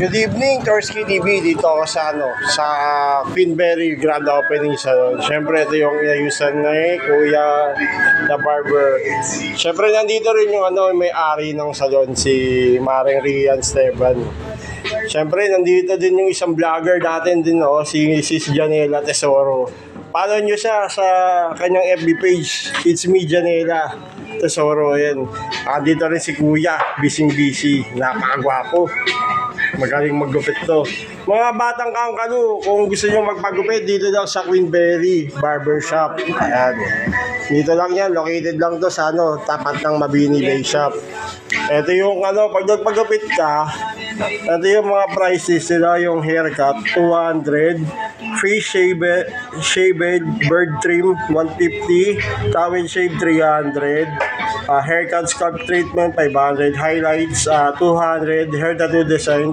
Good evening, Torsky TV. Dito ako sa Queenberry Grand Opening Salon. Siyempre, ito yung inayusan ni Kuya na barber. Siyempre, nandito rin yung may-ari ng salon, si Maring Rian Esteban. Siyempre, nandito din yung isang vlogger natin din, si Sis Janela Tesoro. Follow nyo siya sa kanyang FB page. It's me, Janela Tesoro. Yan. Dito rin si Kuya, busy. Napakagwapo. Magaling maggupit to. Mga batang kangkalo, kung gusto nyo magpagupit, dito lang sa Queenberry Barbershop. Ayan. Dito lang yan, located lang to sa tapat ng Mabini Bay Shop. Ito yung pag nagpagupit ka, ito yung mga prices nila, yung haircut, 200, free shaved bird trim, 150, towel shave, 300, haircut scalp treatment, 500, highlights, 200, hair tattoo design,